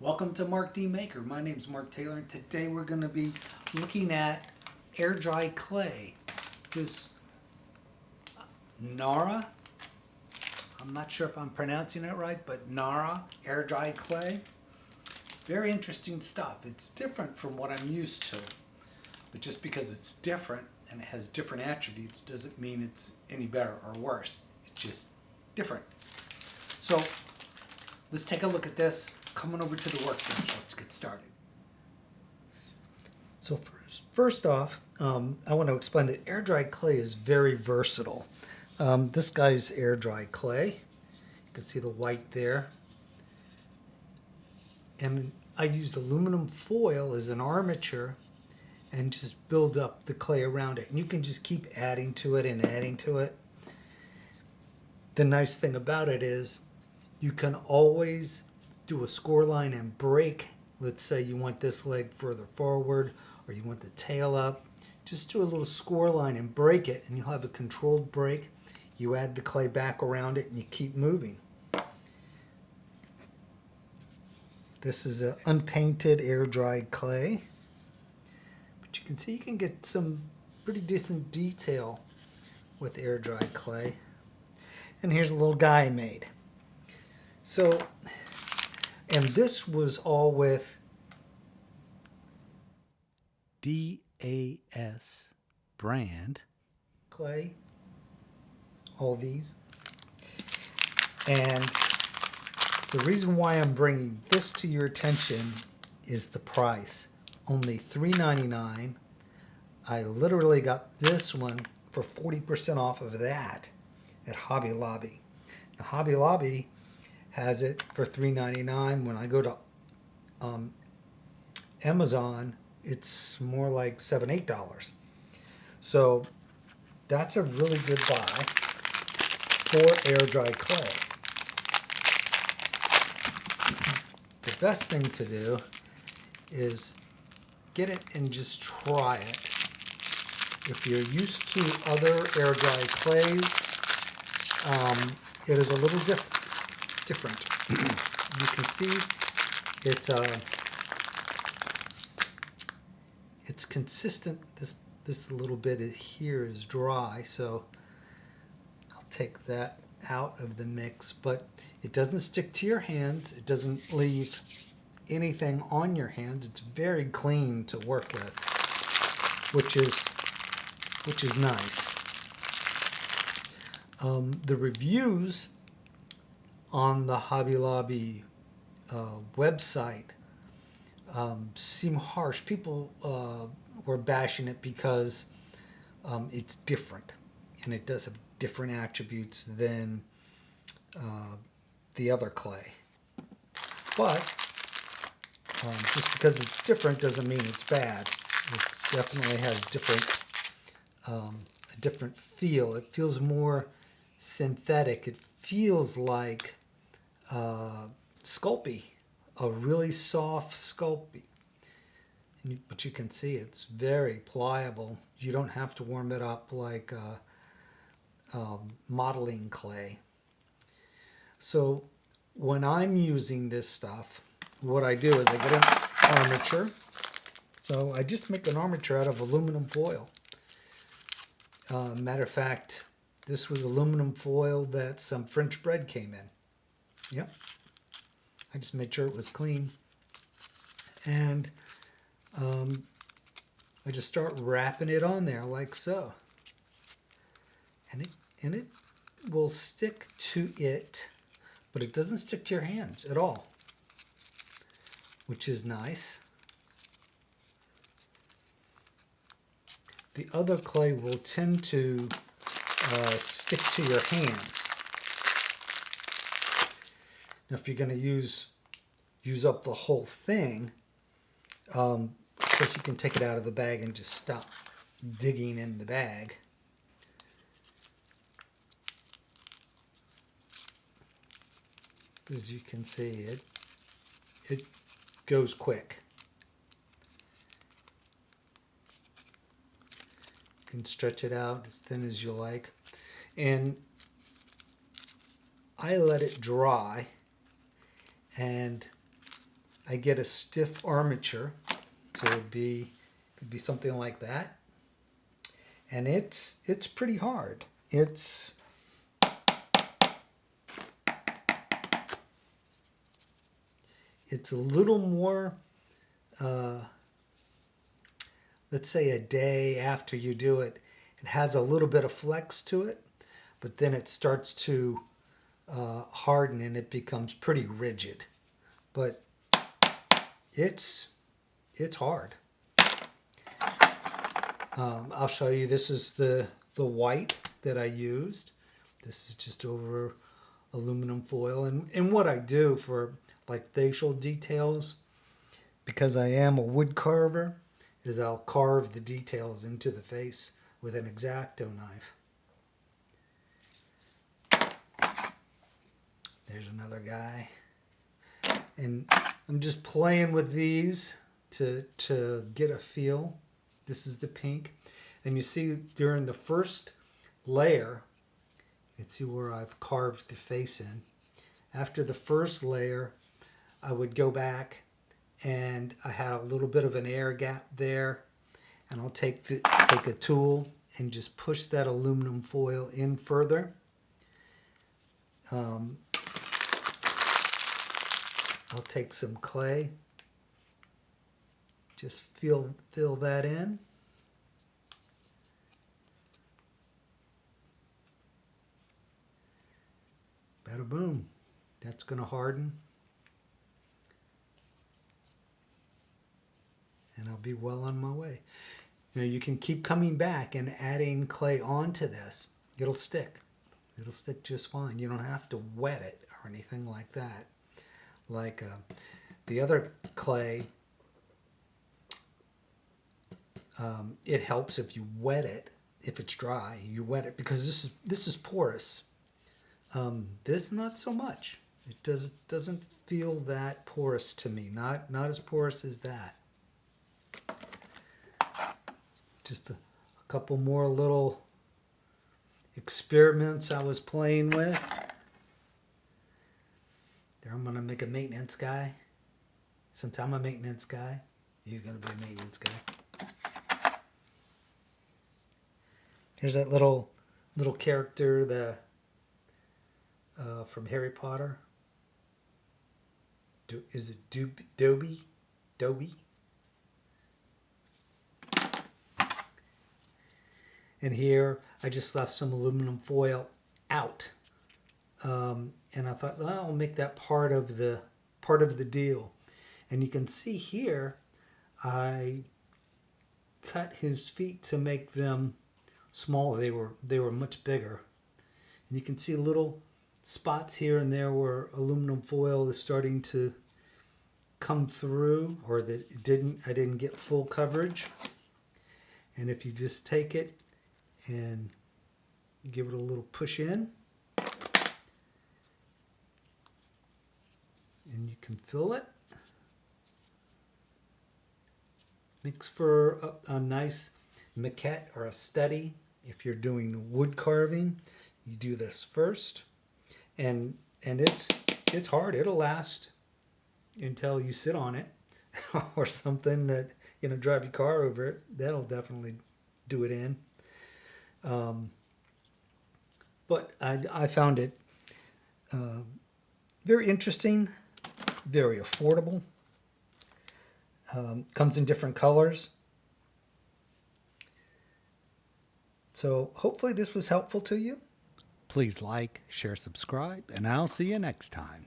Welcome to Mark D. Maker. My name is Mark Taylor, and today we're going to be looking at air dry clay. This NARA, I'm not sure if I'm pronouncing it right, but NARA Air Dry Clay. Very interesting stuff. It's different from what I'm used to, but just because it's different and it has different attributes doesn't mean it's any better or worse. It's just different. So let's take a look at this. Coming over to the workbench. Let's get started. So first off, I want to explain that air dry clay is very versatile. This guy's air dry clay. You can see the white there. And I used aluminum foil as an armature and just build up the clay around it. And you can just keep adding to it and adding to it. The nice thing about it is you can always do a score line and break. Let's say you want this leg further forward or you want the tail up. Just do a little score line and break it, and you'll have a controlled break. You add the clay back around it and you keep moving. This is an unpainted air dried clay, but you can see you can get some pretty decent detail with air dried clay. And here's a little guy I made. So, and this was all with DAS brand clay, all these. And the reason why I'm bringing this to your attention is the price. Only $3.99. I literally got this one for 40% off of that at Hobby Lobby. Now, Hobby Lobby has it for $3.99. When I go to Amazon, it's more like $7, $8. So that's a really good buy for air dry clay. The best thing to do is get it and just try it. If you're used to other air dry clays, it is a little different. You can see it's consistent. This little bit here is dry, so I'll take that out of the mix, but it doesn't stick to your hands. It doesn't leave anything on your hands. It's very clean to work with, which is nice. The reviews on the Hobby Lobby website seem harsh. People were bashing it because it's different and it does have different attributes than the other clay. But just because it's different doesn't mean it's bad. It definitely has a different feel. It feels more synthetic. It feels like Sculpey, a really soft Sculpey. But you can see it's very pliable. You don't have to warm it up like modeling clay. So when I'm using this stuff, what I do is I get an armature. So I just make an armature out of aluminum foil. Matter of fact, this was aluminum foil that some French bread came in. Yep. I just made sure it was clean. And I just start wrapping it on there like so. And it will stick to it, but it doesn't stick to your hands at all, which is nice. The other clay will tend to stick to your hands. Now, if you're going to use up the whole thing, of course you can take it out of the bag and just stop digging in the bag. As you can see, it goes quick. You can stretch it out as thin as you like. And I let it dry, and I get a stiff armature, so could be something like that, and it's pretty hard. It's a little more, let's say a day after you do it, it has a little bit of flex to it, but then it starts to harden and it becomes pretty rigid. But it's hard. I'll show you. This is the white that I used. This is just over aluminum foil. And what I do for like facial details, because I am a wood carver, is I'll carve the details into the face with an X-Acto knife. There's another guy. And I'm just playing with these to get a feel. This is the pink. And you see during the first layer, you can see where I've carved the face in. After the first layer, I would go back and I had a little bit of an air gap there. And I'll take a tool and just push that aluminum foil in further. I'll take some clay, just fill that in. Bada boom, that's going to harden. And I'll be well on my way. You know, you can keep coming back and adding clay onto this. It'll stick. It'll stick just fine. You don't have to wet it or anything like that. Like the other clay, it helps if you wet it. If it's dry, you wet it, because this is porous. This not so much. It doesn't feel that porous to me. Not as porous as that. Just a couple more little experiments I was playing with. There, I'm going to make a maintenance guy. Since I'm a maintenance guy, he's going to be a maintenance guy. Here's that little character from Harry Potter. Is it Dobby? Dobby? And here I just left some aluminum foil out. And I thought, well, I'll make that part of the deal. And you can see here, I cut his feet to make them smaller. They were much bigger. And you can see little spots here and there where aluminum foil is starting to come through, or that I didn't get full coverage. And if you just take it and give it a little push in, and you can fill it. Makes for a nice maquette or a study. If you're doing wood carving, you do this first, and it's hard. It'll last until you sit on it or something that, you know, drive your car over it. That'll definitely do it in. But I found it very interesting, very affordable. Comes in different colors. So hopefully this was helpful to you. Please like, share, subscribe, and I'll see you next time.